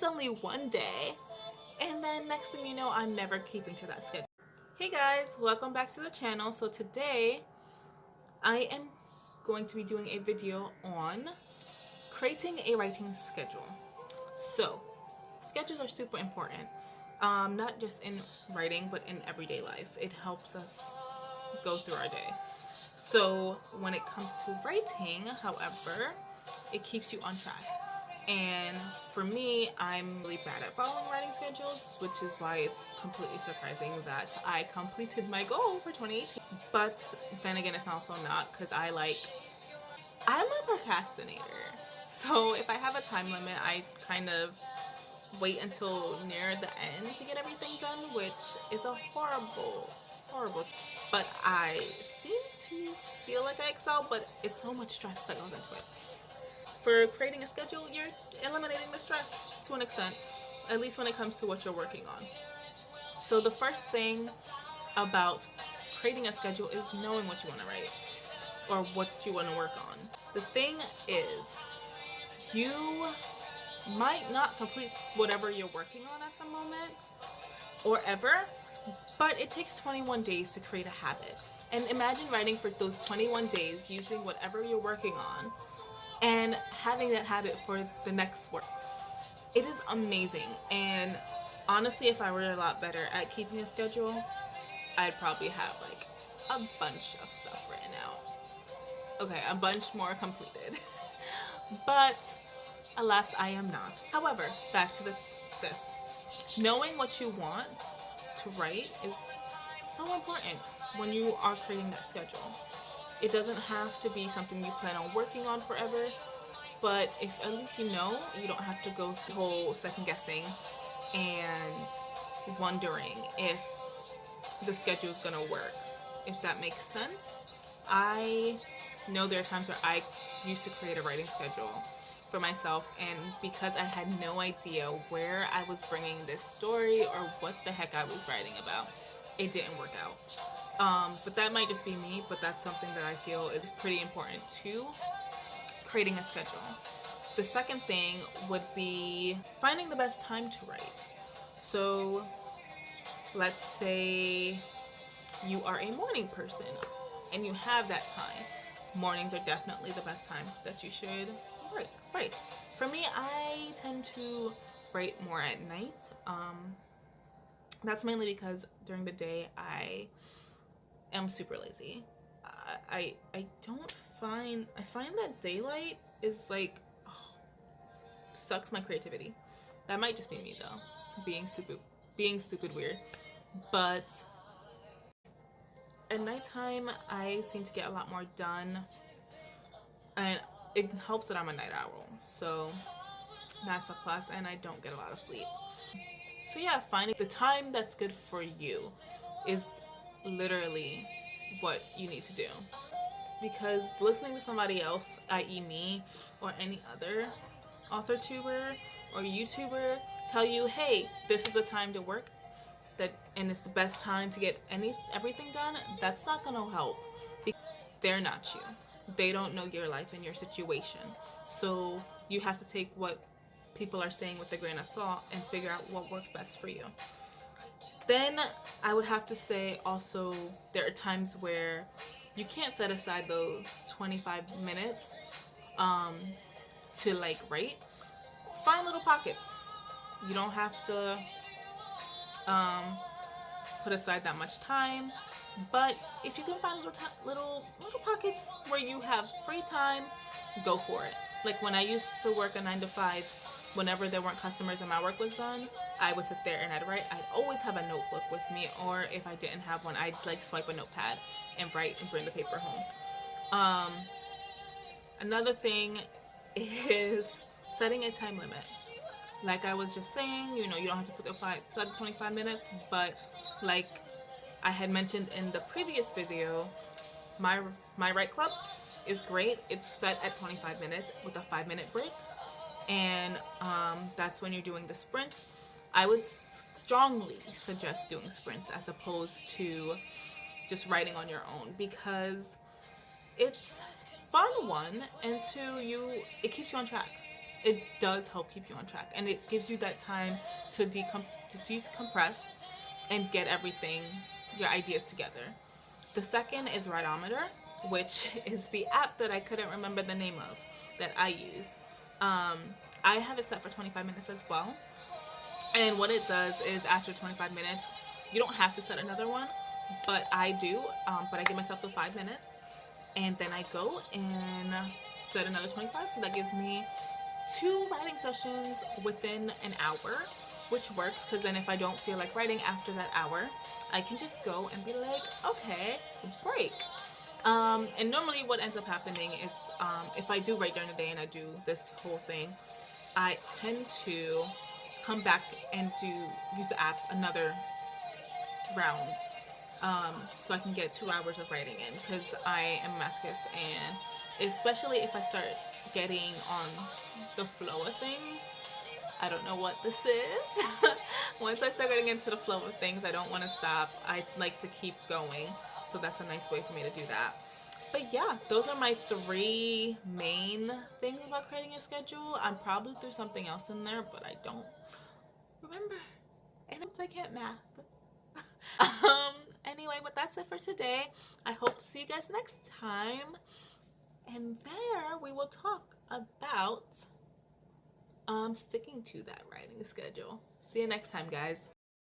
only one day, and then next thing you know, I'm never keeping to that schedule. Hey guys, welcome back to the channel. So today I am going to be doing a video on creating a writing schedule. So schedules are super important, not just in writing but in everyday life. It helps us go through our day. So when it comes to writing, however, it keeps you on track. And for me, I'm really bad at following writing schedules, which is why it's completely surprising that I completed my goal for 2018. But then again, it's also not, because I'm a procrastinator. So if I have a time limit, I kind of wait until near the end to get everything done, which is a horrible. But I seem to feel like I excel, but it's so much stress that goes into it. For creating a schedule, you're eliminating the stress to an extent, at least when it comes to what you're working on. So the first thing about creating a schedule is knowing what you want to write or what you want to work on. The thing is, you might not complete whatever you're working on at the moment or ever, but it takes 21 days to create a habit. And imagine writing for those 21 days using whatever you're working on and having that habit for the next work. It is amazing. And honestly, if I were a lot better at keeping a schedule, I'd probably have like a bunch of stuff written out. Okay, a bunch more completed. But alas, I am not. However, back to this. Knowing what you want to write is so important when you are creating that schedule. It doesn't have to be something you plan on working on forever, but if at least you know, you don't have to go through the whole second guessing and wondering if the schedule is going to work, if that makes sense. I know there are times where I used to create a writing schedule for myself, and because I had no idea where I was bringing this story or what the heck I was writing about, it didn't work out. But that might just be me, but that's something that I feel is pretty important to creating a schedule. The second thing would be finding the best time to write. So let's say you are a morning person and you have that time. Mornings are definitely the best time that you should write. For me, I tend to write more at night. That's mainly because during the day I am super lazy. I find that daylight is like, sucks my creativity. That might just be me though, being stupid weird. But at nighttime I seem to get a lot more done, and it helps that I'm a night owl, so that's a plus, and I don't get a lot of sleep. So yeah, finding the time that's good for you is literally what you need to do. Because listening to somebody else, i.e. me or any other author tuber or YouTuber, tell you, hey, this is the time to work, and it's the best time to get everything done, that's not gonna help. Because they're not you. They don't know your life and your situation. So you have to take what people are saying with a grain of salt and figure out what works best for you. Then I would have to say also, there are times where you can't set aside those 25 minutes to like write. Find little pockets. You don't have to put aside that much time, but if you can find little pockets where you have free time, go for it. Like when I used to work a 9 to 5, whenever there weren't customers and my work was done, I would sit there and I'd write. I'd always have a notebook with me, or if I didn't have one, I'd like swipe a notepad and write and bring the paper home. Another thing is setting a time limit. Like I was just saying, you don't have to put the 25 minutes, but like I had mentioned in the previous video, my write club is great. It's set at 25 minutes with a 5-minute break, and that's when you're doing the sprint. I would strongly suggest doing sprints as opposed to just writing on your own, because it's fun, one, and two, it keeps you on track. it does help keep you on track, and it gives you that time to decompress and get everything, your ideas together. The second is Writometer, which is the app that I couldn't remember the name of that I use. I have it set for 25 minutes as well. And what it does is after 25 minutes, you don't have to set another one, but I do. But I give myself the 5 minutes, and then I go and set another 25. So that gives me 2 writing sessions within an hour, which works because then if I don't feel like writing after that hour, I can just go and be like, okay, break. And normally what ends up happening is if I do write during the day and I do this whole thing, I tend to come back and use the app another round, so I can get 2 hours of writing in, because I am a masochist, and especially if I start getting on the flow of things, I don't know what this is. Once I start getting into the flow of things, I don't want to stop. I like to keep going, so that's a nice way for me to do that. But yeah, those are my 3 main things about creating a schedule. I'm probably threw something else in there, but I don't remember, and I can't math. Anyway, but that's it for today. I hope to see you guys next time, and there we will talk about sticking to that writing schedule. See you next time, guys.